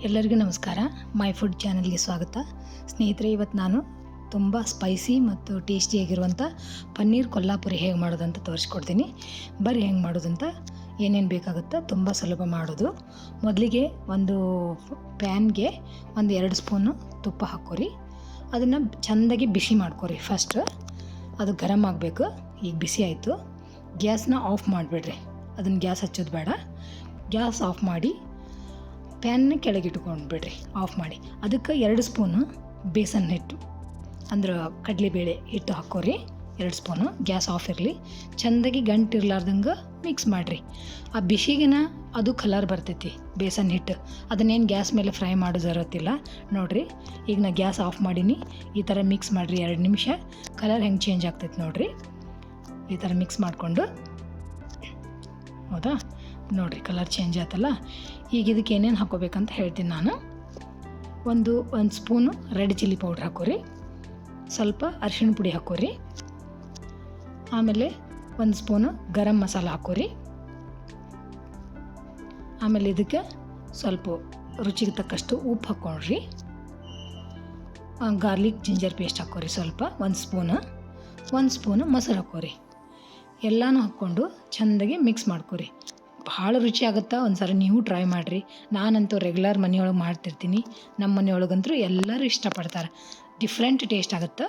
ಎಲ್ಲರಿಗೂ ನಮಸ್ಕಾರ. My food ಚಾನಲ್ಗೆ ಸ್ವಾಗತ. ಸ್ನೇಹಿತರೆ, ಇವತ್ತು ನಾನು ತುಂಬ ಸ್ಪೈಸಿ ಮತ್ತು ಟೇಸ್ಟಿಯಾಗಿರುವಂಥ ಪನ್ನೀರ್ ಕೊಲ್ಲಾಪುರಿ ಹೇಗೆ ಮಾಡೋದಂತ ತೋರಿಸ್ಕೊಡ್ತೀನಿ. ಬರೀ ಹೆಂಗೆ ಮಾಡೋದಂತ ಏನೇನು ಬೇಕಾಗುತ್ತೋ ತುಂಬ ಸುಲಭ ಮಾಡೋದು. ಮೊದಲಿಗೆ ಒಂದು ಪ್ಯಾನ್ಗೆ 2 ಸ್ಪೂನು ತುಪ್ಪ ಹಾಕ್ಕೊರಿ. ಅದನ್ನು ಚೆಂದಾಗಿ ಬಿಸಿ ಮಾಡ್ಕೊರಿ. ಫಸ್ಟ್ ಅದು ಗರಮ್ ಆಗಬೇಕು. ಈಗ ಬಿಸಿ ಆಯಿತು. ಗ್ಯಾಸ್ನ ಆಫ್ ಮಾಡಿಬಿಡ್ರಿ. ಅದನ್ನು ಗ್ಯಾಸ್ ಹಚ್ಚೋದು ಬೇಡ. ಗ್ಯಾಸ್ ಆಫ್ ಮಾಡಿ ಪ್ಯಾನ್ನ ಕೆಳಗಿಟ್ಕೊಂಡು ಬಿಡ್ರಿ. ಆಫ್ ಮಾಡಿ ಅದಕ್ಕೆ 2 ಸ್ಪೂನು ಬೇಸನ್ ಹಿಟ್ಟು ಅಂದ್ರೆ ಕಡಲೆಬೇಳೆ ಹಿಟ್ಟು ಹಾಕ್ಕೋರಿ. 2 ಸ್ಪೂನು. ಗ್ಯಾಸ್ ಆಫ್ ಇರಲಿ. ಚೆಂದಾಗಿ ಗಂಟು ಇರ್ಲಾರ್ದಂಗೆ ಮಿಕ್ಸ್ ಮಾಡಿರಿ. ಆ ಬಿಸಿಗಿನ ಅದು ಕಲರ್ ಬರ್ತೈತಿ ಬೇಸನ್ ಹಿಟ್ಟು. ಅದನ್ನೇನು ಗ್ಯಾಸ್ ಮೇಲೆ ಫ್ರೈ ಮಾಡೋದು ಇರತ್ತಿಲ್ಲ. ನೋಡಿರಿ, ಈಗ ನಾ ಗ್ಯಾಸ್ ಆಫ್ ಮಾಡೀನಿ. ಈ ಥರ ಮಿಕ್ಸ್ ಮಾಡಿರಿ. 2 ನಿಮಿಷ ಕಲರ್ ಹೆಂಗೆ ಚೇಂಜ್ ಆಗ್ತೈತಿ ನೋಡಿರಿ. ಈ ಥರ ಮಿಕ್ಸ್ ಮಾಡಿಕೊಂಡು, ಹೌದಾ, ನೋಡಿರಿ ಕಲರ್ ಚೇಂಜ್ ಆಯ್ತಲ್ಲ. ಈಗ ಇದಕ್ಕೆ ಏನೇನು ಹಾಕ್ಕೋಬೇಕಂತ ಹೇಳ್ತೀನಿ ನಾನು. ಒಂದು ಸ್ಪೂನು ರೆಡ್ ಚಿಲ್ಲಿ ಪೌಡ್ರ್ ಹಾಕೋರಿ. ಸ್ವಲ್ಪ ಅರಿಶಿಣ ಪುಡಿ ಹಾಕೋರಿ. ಆಮೇಲೆ 1 ಸ್ಪೂನು ಗರಂ ಮಸಾಲ ಹಾಕೋರಿ. ಆಮೇಲೆ ಇದಕ್ಕೆ ಸ್ವಲ್ಪ ರುಚಿಗೆ ತಕ್ಕಷ್ಟು ಉಪ್ಪು ಹಾಕ್ಕೊಳ್ರಿ. ಗಾರ್ಲಿಕ್ ಜಿಂಜರ್ ಪೇಸ್ಟ್ ಹಾಕೋರಿ ಸ್ವಲ್ಪ 1 ಸ್ಪೂನು ಮೊಸರು ಹಾಕೋರಿ. ಎಲ್ಲನೂ ಹಾಕ್ಕೊಂಡು ಚೆಂದಾಗಿ ಮಿಕ್ಸ್ ಮಾಡ್ಕೊರಿ. ಭಾಳ ರುಚಿ ಆಗುತ್ತಾ. ಒಂದು ಸರಿ ನೀವು ಟ್ರೈ ಮಾಡಿರಿ. ನಾನಂತೂ ರೆಗ್ಯುಲರ್ ಮನೆಯೊಳಗೆ ಮಾಡ್ತಿರ್ತೀನಿ. ನಮ್ಮ ಮನೆಯೊಳಗಂತೂ ಎಲ್ಲರೂ ಇಷ್ಟಪಡ್ತಾರೆ. ಡಿಫ್ರೆಂಟ್ ಟೇಸ್ಟ್ ಆಗುತ್ತೆ.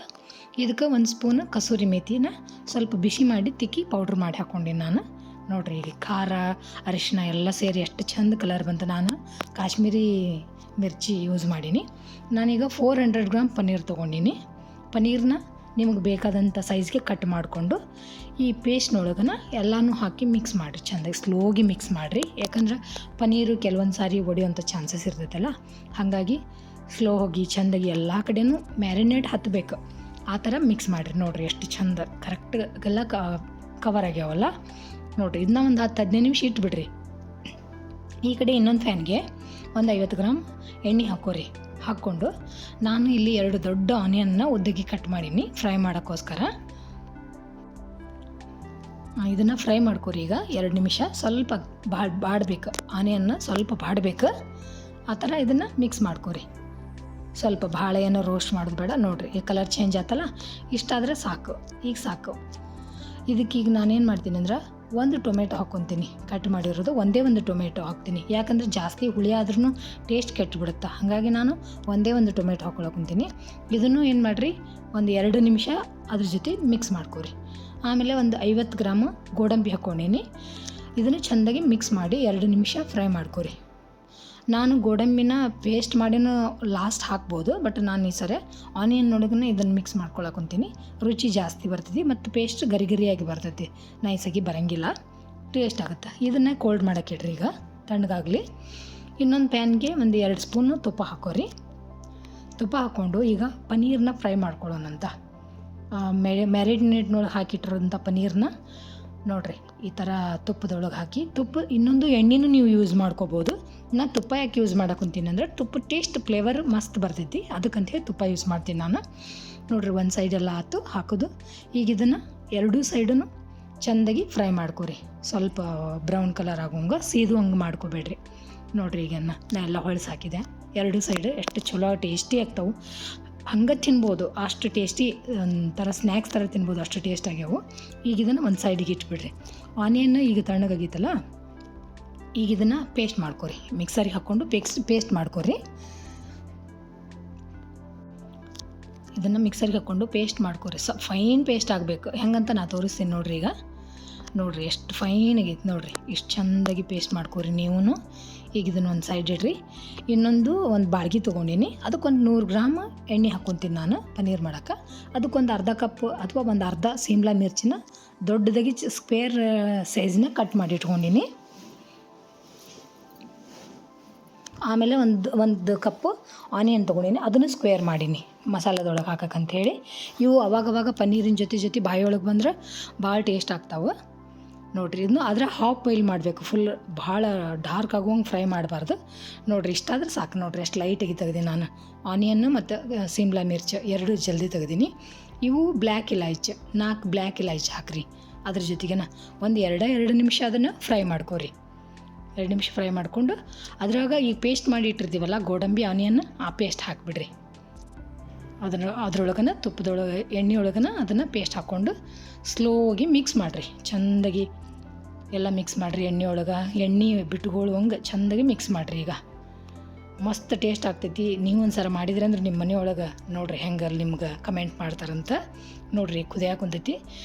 ಇದಕ್ಕೆ 1 ಸ್ಪೂನ್ ಕಸೂರಿ ಮೇಥಿನ ಸ್ವಲ್ಪ ಬಿಸಿ ಮಾಡಿ ತಿಕ್ಕಿ ಪೌಡ್ರ್ ಮಾಡಿ ಹಾಕ್ಕೊಂಡಿನಿ ನಾನು. ನೋಡಿರಿ, ಈಗ ಖಾರ ಅರಿಶಿನ ಎಲ್ಲ ಸೇರಿ ಎಷ್ಟು ಚಂದ ಕಲರ್ ಬಂತು. ನಾನು ಕಾಶ್ಮೀರಿ ಮಿರ್ಚಿ ಯೂಸ್ ಮಾಡೀನಿ. ನಾನೀಗ 400 ಗ್ರಾಮ್ ಪನ್ನೀರ್ ತೊಗೊಂಡಿನಿ. ಪನ್ನೀರ್ನ ನಿಮಗೆ ಬೇಕಾದಂಥ ಸೈಜ್ಗೆ ಕಟ್ ಮಾಡಿಕೊಂಡು ಈ ಪೇಸ್ಟ್ನೊಳಗನ ಎಲ್ಲನೂ ಹಾಕಿ ಮಿಕ್ಸ್ ಮಾಡಿರಿ. ಚೆಂದಾಗಿ ಸ್ಲೋಗಿ ಮಿಕ್ಸ್ ಮಾಡಿರಿ. ಯಾಕಂದ್ರೆ ಪನ್ನೀರು ಕೆಲವೊಂದು ಸಾರಿ ಒಡೆಯುವಂಥ ಚಾನ್ಸಸ್ ಇರ್ತೈತಲ್ಲ. ಹಾಗಾಗಿ ಸ್ಲೋ ಹೋಗಿ ಚೆಂದಾಗಿ ಎಲ್ಲ ಕಡೆನೂ ಮ್ಯಾರಿನೇಟ್ ಹತ್ತಬೇಕು. ಆ ಥರ ಮಿಕ್ಸ್ ಮಾಡಿರಿ. ನೋಡಿರಿ ಎಷ್ಟು ಚಂದ ಕರೆಕ್ಟ್ ಎಲ್ಲ ಕವರ್ ಆಗ್ಯಾವಲ್ಲ. ನೋಡಿರಿ, ಇದನ್ನ ಒಂದು 10-15 ನಿಮಿಷ ಇಟ್ಬಿಡ್ರಿ. ಈ ಕಡೆ ಇನ್ನೊಂದು ಫ್ಯಾನ್ಗೆ 50 ಗ್ರಾಮ್ ಎಣ್ಣೆ ಹಾಕೋರಿ. ಹಾಕ್ಕೊಂಡು ನಾನು ಇಲ್ಲಿ 2 ದೊಡ್ಡ ಆನಿಯನ್ನ ಉದ್ದಗಿ ಕಟ್ ಮಾಡೀನಿ ಫ್ರೈ ಮಾಡೋಕ್ಕೋಸ್ಕರ. ಇದನ್ನು ಫ್ರೈ ಮಾಡ್ಕೊರಿ. ಈಗ 2 ನಿಮಿಷ ಸ್ವಲ್ಪ ಬಾಡಬೇಕು. ಆನಿಯನ್ನ ಸ್ವಲ್ಪ ಬಾಡಬೇಕು. ಆ ಥರ ಇದನ್ನು ಮಿಕ್ಸ್ ಮಾಡ್ಕೊರಿ. ಸ್ವಲ್ಪ ಭಾಳ ಏನೋ ರೋಸ್ಟ್ ಮಾಡೋದು ಬೇಡ. ನೋಡಿರಿ, ಈ ಕಲರ್ ಚೇಂಜ್ ಆಯ್ತಲ್ಲ. ಇಷ್ಟಾದರೆ ಸಾಕು. ಈಗ ಸಾಕು. ಇದಕ್ಕೀಗ ನಾನೇನು ಮಾಡ್ತೀನಿ ಅಂದ್ರೆ 1 ಟೊಮೆಟೊ ಹಾಕ್ಕೊತೀನಿ. ಕಟ್ ಮಾಡಿರೋದು ಒಂದೇ ಟೊಮೆಟೊ ಹಾಕ್ತೀನಿ. ಯಾಕಂದರೆ ಜಾಸ್ತಿ ಹುಳಿ ಆದ್ರೂ ಟೇಸ್ಟ್ ಕೆಟ್ಟುಬಿಡುತ್ತೆ. ಹಾಗಾಗಿ ನಾನು ಒಂದೇ ಟೊಮೆಟೊ ಹಾಕ್ಕೊಳಕೊಂತೀನಿ. ಇದನ್ನು ಏನು ಮಾಡಿರಿ, 2 ನಿಮಿಷ ಅದ್ರ ಜೊತೆ ಮಿಕ್ಸ್ ಮಾಡ್ಕೊರಿ. ಆಮೇಲೆ 50 ಗ್ರಾಮ್ ಗೋಡಂಬಿ ಹಾಕ್ಕೊಂಡೀನಿ. ಇದನ್ನು ಚೆಂದಾಗಿ ಮಿಕ್ಸ್ ಮಾಡಿ 2 ನಿಮಿಷ ಫ್ರೈ ಮಾಡ್ಕೊರಿ. ನಾನು ಗೋಡಂಬಿನ ಪೇಸ್ಟ್ ಮಾಡಿನೂ ಲಾಸ್ಟ್ ಹಾಕ್ಬೋದು. ಬಟ್ ನಾನು ಈ ಸರಿ ಆನಿಯನ್ ಒಳಗನೆ ಇದನ್ನು ಮಿಕ್ಸ್ ಮಾಡ್ಕೊಳಕೊಂತೀನಿ. ರುಚಿ ಜಾಸ್ತಿ ಬರ್ತೈತಿ ಮತ್ತು ಪೇಸ್ಟ್ ಗರಿಗರಿಯಾಗಿ ಬರ್ತೈತಿ. ನೈಸಾಗಿ ಬರೋಂಗಿಲ್ಲ. ಟೇಸ್ಟ್ ಆಗುತ್ತೆ. ಇದನ್ನೇ ಕೋಲ್ಡ್ ಮಾಡೋಕೆ ಇಡ್ರಿ. ಈಗ ತಣ್ಣಗಾಗಲಿ. ಇನ್ನೊಂದು ಪ್ಯಾನ್ಗೆ 2 ಸ್ಪೂನು ತುಪ್ಪ ಹಾಕೋರಿ. ತುಪ್ಪ ಹಾಕ್ಕೊಂಡು ಈಗ ಪನ್ನೀರನ್ನ ಫ್ರೈ ಮಾಡ್ಕೊಳ್ಳೋಣಂತ. ಮ್ಯಾರಿನೇಟ್ನೊಳಗೆ ಹಾಕಿಟ್ಟಿರೋಂಥ ಪನ್ನೀರನ್ನ ನೋಡಿರಿ ಈ ಥರ ತುಪ್ಪದೊಳಗೆ ಹಾಕಿ, ಇನ್ನೊಂದು ಎಣ್ಣೆನೂ ನೀವು ಯೂಸ್ ಮಾಡ್ಕೋಬೋದು. ನಾನು ತುಪ್ಪ ಯಾಕೆ ಯೂಸ್ ಮಾಡಕೊಂತೀನಿ ಅಂದರೆ ತುಪ್ಪ ಟೇಸ್ಟ್ ಫ್ಲೇವರ್ ಮಸ್ತ್ ಬರ್ತೈತಿ. ಅದಕ್ಕಂತೇಳಿ ತುಪ್ಪ ಯೂಸ್ ಮಾಡ್ತೀನಿ ನಾನು. ನೋಡಿರಿ, ಒಂದು ಸೈಡೆಲ್ಲ ಆಯ್ತು ಹಾಕೋದು. ಈಗ ಇದನ್ನು 2 ಸೈಡನ್ನು ಚೆಂದಾಗಿ ಫ್ರೈ ಮಾಡ್ಕೊರಿ. ಸ್ವಲ್ಪ ಬ್ರೌನ್ ಕಲರ್ ಆಗೋಂಗೆ ಸೀದು ಹಂಗೆ ಮಾಡ್ಕೋಬೇಡ್ರಿ. ನೋಡಿರಿ, ಈಗ ನಾ ಎಲ್ಲ ಹೊಳ್ಸಿ ಹಾಕಿದೆ. 2 ಸೈಡ್ ಎಷ್ಟು ಚಲೋ ಟೇಸ್ಟಿ ಆಗ್ತಾವೆ. ಹಂಗೆ ತಿನ್ಬೋದು. ಅಷ್ಟು ಟೇಸ್ಟಿ, ಒಂಥರ ಸ್ನ್ಯಾಕ್ಸ್ ಥರ ತಿನ್ಬೋದು. ಅಷ್ಟು ಟೇಸ್ಟ್ ಆಗ್ಯಾವು. ಈಗ ಇದನ್ನು ಒಂದು ಸೈಡಿಗೆ ಇಟ್ಬಿಡ್ರಿ. ಆನಿಯನ್ ಈಗ ತಣ್ಣಗಾಗಿತ್ತಲ್ಲ. ಈಗ ಇದನ್ನು ಪೇಸ್ಟ್ ಮಾಡ್ಕೊರಿ. ಮಿಕ್ಸರಿಗೆ ಹಾಕ್ಕೊಂಡು ಪೇಸ್ಟ್ ಮಾಡ್ಕೊರಿ. ಇದನ್ನು ಮಿಕ್ಸರಿಗೆ ಹಾಕ್ಕೊಂಡು ಪೇಸ್ಟ್ ಮಾಡ್ಕೊರಿ. ಫೈನ್ ಪೇಸ್ಟ್ ಆಗಬೇಕು. ಹೆಂಗಂತ ನಾನು ತೋರಿಸ್ತೀನಿ ನೋಡಿರಿ. ಈಗ ನೋಡಿರಿ ಎಷ್ಟು ಫೈನ್ ಆಗೈತೆ. ನೋಡಿರಿ ಇಷ್ಟು ಚೆಂದಾಗಿ ಪೇಸ್ಟ್ ಮಾಡ್ಕೊರಿ ನೀವು. ಈಗ ಇದನ್ನು ಒಂದು ಸೈಡ್ ಇಡ್ರಿ. ಇನ್ನೊಂದು ಬಾಳ್ಗಿ ತೊಗೊಂಡಿನಿ. ಅದಕ್ಕೊಂದು 100 ಗ್ರಾಮ್ ಎಣ್ಣೆ ಹಾಕ್ಕೊತೀನಿ ನಾನು ಪನ್ನೀರ್ ಮಾಡೋಕ್ಕೆ. ಅದಕ್ಕೊಂದು ಅರ್ಧ ಕಪ್ ಅಥವಾ ಒಂದು ಅರ್ಧ ಸಿಮ್ಲಾ ಮಿರ್ಚಿನ ದೊಡ್ಡದಾಗಿ ಸ್ಕ್ವೇರ್ ಸೈಜ್ನ ಕಟ್ ಮಾಡಿ ಇಟ್ಕೊಂಡಿನಿ. ಆಮೇಲೆ ಒಂದು ಕಪ್ಪು ಆನಿಯನ್ ತೊಗೊಂಡಿನಿ. ಅದನ್ನು ಸ್ಕ್ವೇರ್ ಮಾಡೀನಿ ಮಸಾಲದೊಳಗೆ ಹಾಕಕ್ಕಂಥೇಳಿ. ಇವು ಅವಾಗವಾಗ ಪನ್ನೀರಿನ ಜೊತೆ ಬಾಯಿಯೊಳಗೆ ಬಂದ್ರೆ ಭಾಳ ಟೇಸ್ಟ್ ಆಗ್ತಾವೆ. ನೋಡಿರಿ, ಇದನ್ನು ಆದರೆ ಹಾಫ್ ಬಾಯ್ಲ್ ಮಾಡಬೇಕು. ಫುಲ್ ಭಾಳ ಡಾರ್ಕ್ ಆಗುವಂಗೆ ಫ್ರೈ ಮಾಡಬಾರ್ದು. ನೋಡಿರಿ, ಇಷ್ಟಾದ್ರೆ ಸಾಕು. ನೋಡಿರಿ, ಎಷ್ಟು ಲೈಟಾಗಿ ತೆಗ್ದೀನಿ ನಾನು. ಆನಿಯನ್ನು ಮತ್ತು ಸಿಮ್ಲಾ ಮಿರ್ಚ್ 2 ಜಲ್ದಿ ತೆಗ್ದೀನಿ. ಇವು ಬ್ಲ್ಯಾಕ್ ಇಲಾಯ್ಚಿ 4 ಬ್ಲ್ಯಾಕ್ ಇಲಾಯ್ಚಿ ಹಾಕ್ರಿ. ಅದ್ರ ಜೊತೆಗೆ ಒಂದು 2 ನಿಮಿಷ ಅದನ್ನು ಫ್ರೈ ಮಾಡ್ಕೊರಿ. 2 ನಿಮಿಷ ಫ್ರೈ ಮಾಡಿಕೊಂಡು ಅದ್ರಾಗ ಈಗ ಪೇಸ್ಟ್ ಮಾಡಿ ಇಟ್ಟಿರ್ತೀವಲ್ಲ ಗೋಡಂಬಿ ಆನಿಯನ್ ಆ ಪೇಸ್ಟ್ ಹಾಕಿಬಿಡ್ರಿ. ಅದ್ರೊಳಗನ ತುಪ್ಪದೊಳಗೆ ಎಣ್ಣೆ ಒಳಗನ ಅದನ್ನು ಪೇಸ್ಟ್ ಹಾಕ್ಕೊಂಡು ಸ್ಲೋಗಿ ಮಿಕ್ಸ್ ಮಾಡಿರಿ. ಚೆಂದಾಗಿ ಎಲ್ಲ ಮಿಕ್ಸ್ ಮಾಡಿರಿ. ಎಣ್ಣೆ ಬಿಟ್ಕೊಳ್ಳುವಂಗೆ ಚೆಂದಾಗಿ ಮಿಕ್ಸ್ ಮಾಡಿರಿ. ಈಗ ಮಸ್ತ್ ಟೇಸ್ಟ್ ಆಗ್ತೈತಿ. ನೀವು ಒಂದು ಸಲ ಮಾಡಿದ್ರಿ ಅಂದ್ರೆ ನಿಮ್ಮ ಮನೆಯೊಳಗೆ ನೋಡಿರಿ ಹೆಂಗೆ ಅಲ್ಲಿ ನಿಮ್ಗೆ ಕಮೆಂಟ್ ಮಾಡ್ತಾರಂತ. ನೋಡಿರಿ ಕುದಿಯಾಕೆ ಕುಂತೈತಿ.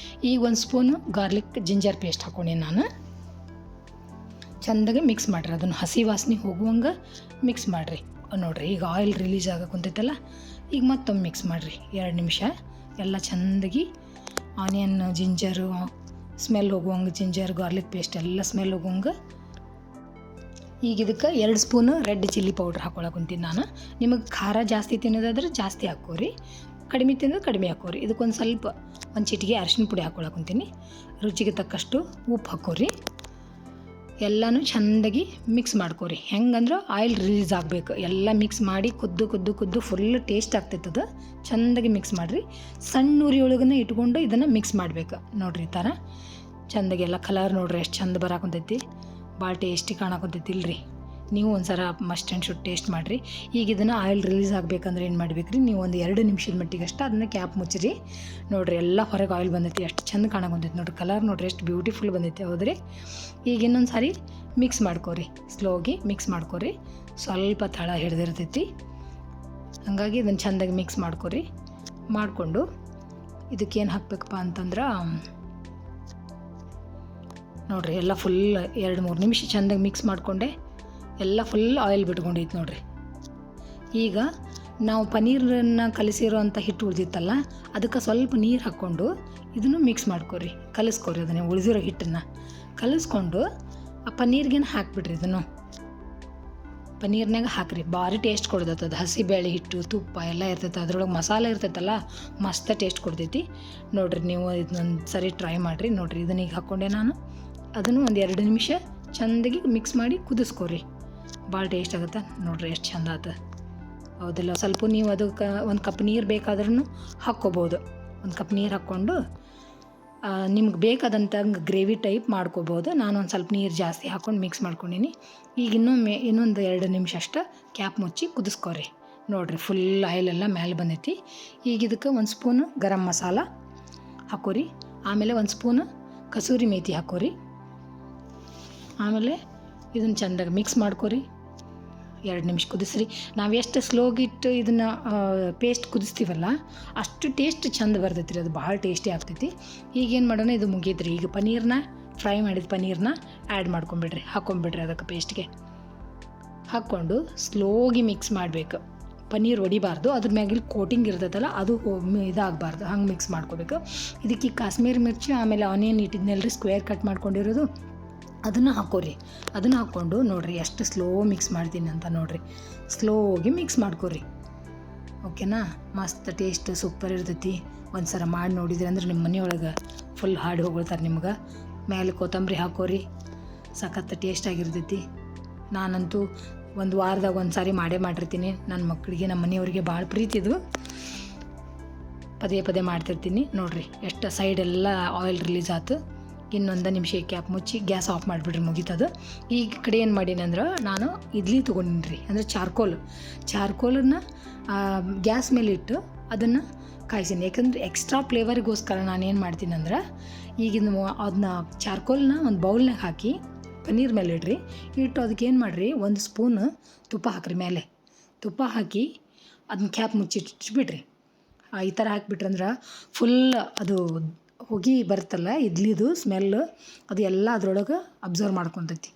ಈಗ 1 ಸ್ಪೂನು ಗಾರ್ಲಿಕ್ ಜಿಂಜರ್ ಪೇಸ್ಟ್ ಹಾಕ್ಕೊಂಡೆ ನಾನು. ಚೆಂದಾಗಿ ಮಿಕ್ಸ್ ಮಾಡಿರಿ. ಅದನ್ನು ಹಸಿ ವಾಸನೆ ಹೋಗುವಂಗೆ ಮಿಕ್ಸ್ ಮಾಡಿರಿ. ನೋಡಿರಿ ಈಗ ಆಯಿಲ್ ರಿಲೀಸ್ ಆಗೋಕೆ ಕುಂತೈತಲ್ಲ, ಈಗ ಮತ್ತೊಮ್ಮೆ ಮಿಕ್ಸ್ ಮಾಡಿರಿ 2 ನಿಮಿಷ. ಎಲ್ಲ ಚೆಂದಾಗಿ ಆನಿಯನ್ ಜಿಂಜರು ಸ್ಮೆಲ್ ಹೋಗುವಂಗೆ, ಜಿಂಜರ್ ಗಾರ್ಲಿಕ್ ಪೇಸ್ಟ್ ಎಲ್ಲ ಸ್ಮೆಲ್ ಹೋಗುವಂಗೆ. ಈಗ ಇದಕ್ಕೆ 2 ಸ್ಪೂನು ರೆಡ್ ಚಿಲ್ಲಿ ಪೌಡ್ರ್ ಹಾಕ್ಕೊಳಕ್ಕೆ ಕುಂತೀನಿ ನಾನು. ನಿಮಗೆ ಖಾರ ಜಾಸ್ತಿ ತಿನ್ನೋದಾದ್ರೆ ಜಾಸ್ತಿ ಹಾಕ್ಕೋರಿ, ಕಡಿಮೆ ತಿನ್ನೋದು ಕಡಿಮೆ ಹಾಕ್ಕೋರಿ. ಇದಕ್ಕೊಂದು ಸ್ವಲ್ಪ ಒಂದು ಚಿಟಿಕೆ ಅರಿಶಿನ ಪುಡಿ ಹಾಕ್ಕೊಳಕ್ಕೆ ಕುಂತೀನಿ. ರುಚಿಗೆ ತಕ್ಕಷ್ಟು ಉಪ್ಪು ಹಾಕ್ಕೋರಿ. ಎಲ್ಲನೂ ಚೆಂದಾಗಿ ಮಿಕ್ಸ್ ಮಾಡ್ಕೋರಿ. ಹೆಂಗಂದ್ರೆ ಆಯಿಲ್ ರಿಲೀಸ್ ಆಗಬೇಕು. ಎಲ್ಲ ಮಿಕ್ಸ್ ಮಾಡಿ ಕುದ್ದು ಫುಲ್ ಟೇಸ್ಟ್ ಆಗ್ತೈತೆ. ಅದು ಚೆಂದಾಗಿ ಮಿಕ್ಸ್ ಮಾಡಿರಿ. ಸಣ್ಣ ಉರಿ ಒಳಗನ್ನ ಇಟ್ಕೊಂಡು ಇದನ್ನು ಮಿಕ್ಸ್ ಮಾಡಬೇಕು. ನೋಡಿರಿ ಈ ಥರ ಚೆಂದಾಗಿ ಎಲ್ಲ ಕಲರ್ ನೋಡಿರಿ ಎಷ್ಟು ಚೆಂದ ಬರಾಕೊಂತೈತಿ. ಭಾಳ ಟೇಸ್ಟಿ ಕಾಣಕೊಂತೈತಿ ಇಲ್ರಿ. ನೀವು ಒಂದು ಸಲ ಮಸ್ಟ್ ಆ್ಯಂಡ್ ಶುಡ್ ಟೇಸ್ಟ್ ಮಾಡಿರಿ. ಈಗ ಇದನ್ನು ಆಯಿಲ್ ರಿಲೀಸ್ ಆಗಬೇಕಂದ್ರೆ ಏನು ಮಾಡ್ಬೇಕ್ರಿ, ನೀವು ಒಂದು 2 ನಿಮಿಷದ ಮಟ್ಟಿಗಷ್ಟು ಅದನ್ನು ಕ್ಯಾಪ್ ಮುಚ್ಚಿರಿ. ನೋಡಿರಿ ಎಲ್ಲ ಹೊರಗೆ ಆಯಿಲ್ ಬಂದೈತಿ. ಎಷ್ಟು ಚೆಂದ ಕಾಣಕೊಂತೈತಿ ನೋಡಿರಿ. ಕಲರ್ ನೋಡಿರಿ ಎಷ್ಟು ಬ್ಯೂಟಿಫುಲ್ ಬಂದೈತಿ. ಹೌದ್ರಿ. ಈಗ ಇನ್ನೊಂದು ಸಾರಿ ಮಿಕ್ಸ್ ಮಾಡ್ಕೋರಿ. ಸ್ಲೋಗಿ ಮಿಕ್ಸ್ ಮಾಡ್ಕೋರಿ. ಸ್ವಲ್ಪ ತಳ ಹಿಡ್ದಿರ್ತೈತಿ. ಹಾಗಾಗಿ ಇದನ್ನು ಚೆಂದಾಗಿ ಮಿಕ್ಸ್ ಮಾಡ್ಕೋರಿ. ಮಾಡಿಕೊಂಡು ಇದಕ್ಕೇನು ಹಾಕ್ಬೇಕಪ್ಪ ಅಂತಂದ್ರೆ ನೋಡಿರಿ ಎಲ್ಲ ಫುಲ್ 2-3 ನಿಮಿಷ ಚೆಂದಾಗಿ ಮಿಕ್ಸ್ ಮಾಡಿಕೊಂಡೆ. ಎಲ್ಲ ಫುಲ್ ಆಯಿಲ್ ಬಿಟ್ಕೊಂಡೈತಿ ನೋಡಿರಿ. ಈಗ ನಾವು ಪನ್ನೀರನ್ನ ಕಲಿಸಿರೋ ಅಂಥ ಹಿಟ್ಟು ಉಳಿದಿತ್ತಲ್ಲ, ಅದಕ್ಕೆ ಸ್ವಲ್ಪ ನೀರು ಹಾಕ್ಕೊಂಡು ಇದನ್ನು ಮಿಕ್ಸ್ ಮಾಡ್ಕೊರಿ. ಕಲಿಸ್ಕೊರಿ. ಅದನ್ನೇ ಉಳಿದಿರೋ ಹಿಟ್ಟನ್ನು ಕಲಿಸ್ಕೊಂಡು ಆ ಪನ್ನೀರ್ಗೇನು ಹಾಕ್ಬಿಡ್ರಿ. ಇದನ್ನು ಪನ್ನೀರ್ನಾಗ ಹಾಕಿರಿ. ಭಾರಿ ಟೇಸ್ಟ್ ಕೊಡ್ತೈತೆ. ಹಸಿಬೇಳೆ ಹಿಟ್ಟು ತುಪ್ಪ ಎಲ್ಲ ಇರ್ತೈತೆ. ಅದ್ರೊಳಗೆ ಮಸಾಲೆ ಇರ್ತೈತಲ್ಲ, ಮಸ್ತ್ ಟೇಸ್ಟ್ ಕೊಡ್ತೈತಿ. ನೋಡಿರಿ ನೀವು ಇದನ್ನೊಂದು ಸರಿ ಟ್ರೈ ಮಾಡಿರಿ. ನೋಡಿರಿ ಇದನ್ನ ಈಗ ಹಾಕ್ಕೊಂಡೆ ನಾನು. ಅದನ್ನು ಒಂದು 2 ನಿಮಿಷ ಚೆಂದಾಗಿ ಮಿಕ್ಸ್ ಮಾಡಿ ಕುದಿಸ್ಕೊರಿ. ಭಾಳ ಟೇಸ್ಟ್ ಆಗುತ್ತೆ. ನೋಡಿರಿ ಎಷ್ಟು ಚೆಂದ ಆತ. ಹೌದಿಲ್ಲ. ಸ್ವಲ್ಪ ನೀವು ಅದಕ್ಕೆ 1 ಕಪ್ ನೀರು ಬೇಕಾದ್ರೂ ಹಾಕ್ಕೋಬೋದು. 1 ಕಪ್ ನೀರು ಹಾಕ್ಕೊಂಡು ನಿಮ್ಗೆ ಬೇಕಾದಂಥ ಗ್ರೇವಿ ಟೈಪ್ ಮಾಡ್ಕೋಬೋದು. ನಾನು ಒಂದು ಸ್ವಲ್ಪ ನೀರು ಜಾಸ್ತಿ ಹಾಕ್ಕೊಂಡು ಮಿಕ್ಸ್ ಮಾಡ್ಕೊಂಡೀನಿ. ಈಗ ಇನ್ನೊಂದು 2 ನಿಮಿಷ ಅಷ್ಟು ಕ್ಯಾಪ್ ಮುಚ್ಚಿ ಕುದಿಸ್ಕೊರಿ. ನೋಡಿರಿ ಫುಲ್ ಆಯಿಲೆಲ್ಲ ಮೇಲೆ ಬಂದೈತಿ. ಈಗ ಇದಕ್ಕೆ 1 ಸ್ಪೂನು ಗರಂ ಮಸಾಲ ಹಾಕೋರಿ. ಆಮೇಲೆ 1 ಸ್ಪೂನು ಕಸೂರಿ ಮೇಥಿ ಹಾಕೋರಿ. ಆಮೇಲೆ ಇದನ್ನು ಚೆಂದಾಗಿ ಮಿಕ್ಸ್ ಮಾಡ್ಕೊರಿ. 2 ನಿಮಿಷ ಕುದಿಸ್ರಿ. ನಾವು ಎಷ್ಟು ಸ್ಲೋಗಿಟ್ಟು ಇದನ್ನು ಪೇಸ್ಟ್ ಕುದಿಸ್ತೀವಲ್ಲ ಅಷ್ಟು ಟೇಸ್ಟ್ ಚೆಂದ ಬರ್ತೈತಿ ರೀ. ಅದು ಭಾಳ ಟೇಸ್ಟಿ ಆಗ್ತೈತಿ. ಈಗೇನು ಮಾಡೋಣ, ಇದು ಮುಗೀತ್ರಿ. ಈಗ ಪನ್ನೀರ್ನ ಫ್ರೈ ಮಾಡಿದ ಪನ್ನೀರ್ನ ಆ್ಯಡ್ ಹಾಕ್ಕೊಂಬಿಡ್ರಿ ಅದಕ್ಕೆ ಪೇಸ್ಟ್ಗೆ ಹಾಕ್ಕೊಂಡು ಸ್ಲೋಗಿ ಮಿಕ್ಸ್ ಮಾಡಬೇಕು. ಪನ್ನೀರ್ ಹೊಡಿಬಾರ್ದು. ಅದ್ರ ಮ್ಯಾಗಿಲ್ ಕೋಟಿಂಗ್ ಇರ್ತೈತಲ್ಲ ಅದು ಇದಾಗಬಾರ್ದು. ಹಂಗೆ ಮಿಕ್ಸ್ ಮಾಡ್ಕೋಬೇಕು. ಇದಕ್ಕೆ ಕಾಶ್ಮೀರಿ ಮಿರ್ಚಿ ಆಮೇಲೆ ಆನಿಯನ್ ಇಟ್ಟಿದ್ನೆಲ್ರಿ ಸ್ಕ್ವೇರ್ ಕಟ್ ಮಾಡ್ಕೊಂಡಿರೋದು, ಅದನ್ನು ಹಾಕೋರಿ. ಅದನ್ನು ಹಾಕ್ಕೊಂಡು ನೋಡಿರಿ ಎಷ್ಟು ಸ್ಲೋ ಮಿಕ್ಸ್ ಮಾಡ್ತೀನಿ ಅಂತ. ನೋಡಿರಿ ಸ್ಲೋಗಿ ಮಿಕ್ಸ್ ಮಾಡ್ಕೊರಿ. ಓಕೆನಾ. ಮಸ್ತ್ ಟೇಸ್ಟ್ ಸೂಪರ್ ಇರ್ತೈತಿ. ಒಂದು ಸಲ ಮಾಡಿ ನೋಡಿದ್ರಿ ಅಂದ್ರೆ ನಿಮ್ಮ ಮನೆಯೊಳಗೆ ಫುಲ್ ಹಾಡಿ ಹೋಗ್ತಾರೆ ನಿಮ್ಗೆ. ಮೇಲೆ ಕೊತ್ತಂಬರಿ ಹಾಕೋರಿ. ಸಖತ್ ಟೇಸ್ಟ್ ಆಗಿರ್ತೈತಿ. ನಾನಂತೂ ಒಂದು ವಾರದಾಗ 1 ಸಾರಿ ಮಾಡಿರ್ತೀನಿ. ನನ್ನ ಮಕ್ಕಳಿಗೆ ನಮ್ಮ ಮನೆಯವ್ರಿಗೆ ಭಾಳ ಪ್ರೀತಿದು. ಪದೇ ಮಾಡ್ತಿರ್ತೀನಿ. ನೋಡಿರಿ ಎಷ್ಟು ಸೈಡೆಲ್ಲ ಆಯಿಲ್ ರಿಲೀಸ್ ಆಯ್ತು. ಇನ್ನೊಂದು ನಿಮಿಷ ಕ್ಯಾಪ್ ಮುಚ್ಚಿ ಗ್ಯಾಸ್ ಆಫ್ ಮಾಡಿಬಿಡ್ರಿ. ಮುಗೀತದು. ಈ ಕಡೆ ಏನು ಮಾಡೀನಿ ಅಂದ್ರೆ ನಾನು ಇಡ್ಲಿ ತೊಗೊಂಡಿನಿ ರೀ. ಅಂದರೆ ಚಾರ್ಕೋಲನ್ನು ಗ್ಯಾಸ್ ಮೇಲೆ ಇಟ್ಟು ಅದನ್ನು ಕಾಯಿಸೀನಿ. ಯಾಕಂದರೆ ಎಕ್ಸ್ಟ್ರಾ ಫ್ಲೇವರಿಗೋಸ್ಕರ ನಾನೇನು ಮಾಡ್ತೀನಿ ಅಂದ್ರೆ ಈಗಿನ ಅದನ್ನ ಚಾರ್ಕೋಲ್ನ ಒಂದು ಬೌಲ್ನಾಗ ಹಾಕಿ ಪನ್ನೀರ್ ಮೇಲೆ ಇಡ್ರಿ. ಇಟ್ಟು ಅದಕ್ಕೆ ಏನು ಮಾಡಿರಿ, 1 ಸ್ಪೂನ್ ತುಪ್ಪ ಹಾಕಿರಿ. ಮೇಲೆ ತುಪ್ಪ ಹಾಕಿ ಅದನ್ನ ಕ್ಯಾಪ್ ಮುಚ್ಚಿಟ್ಬಿಡ್ರಿ. ಈ ಥರ ಹಾಕಿಬಿಟ್ರಂದ್ರೆ ಫುಲ್ ಅದು ಹೊಗೆ ಬರ್ತಲ್ಲ ಇಡ್ಲಿದು ಸ್ಮೆಲ್ಲು, ಅದು ಎಲ್ಲ ಅದ್ರೊಳಗೆ ಅಬ್ಸರ್ವ್ ಮಾಡ್ಕೊತೈತಿ.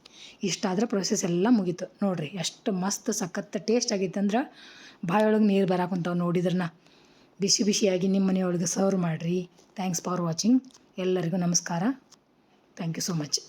ಇಷ್ಟಾದ್ರೆ ಪ್ರೊಸೆಸ್ ಎಲ್ಲ ಮುಗೀತು. ನೋಡಿರಿ ಎಷ್ಟು ಮಸ್ತ್ ಸಖತ್ ಟೇಸ್ಟ್ ಆಗೈತೆ ಅಂದ್ರೆ ಬಾಯೊಳಗೆ ನೀರು ಬರಾಕೊಂತಾವೆ ನೋಡಿದ್ರನ್ನ. ಬಿಸಿಯಾಗಿ ನಿಮ್ಮ ಮನೆಯೊಳಗೆ ಸರ್ವ್ ಮಾಡಿರಿ. Thanks for watching. ಎಲ್ಲರಿಗೂ ನಮಸ್ಕಾರ. Thank you so much.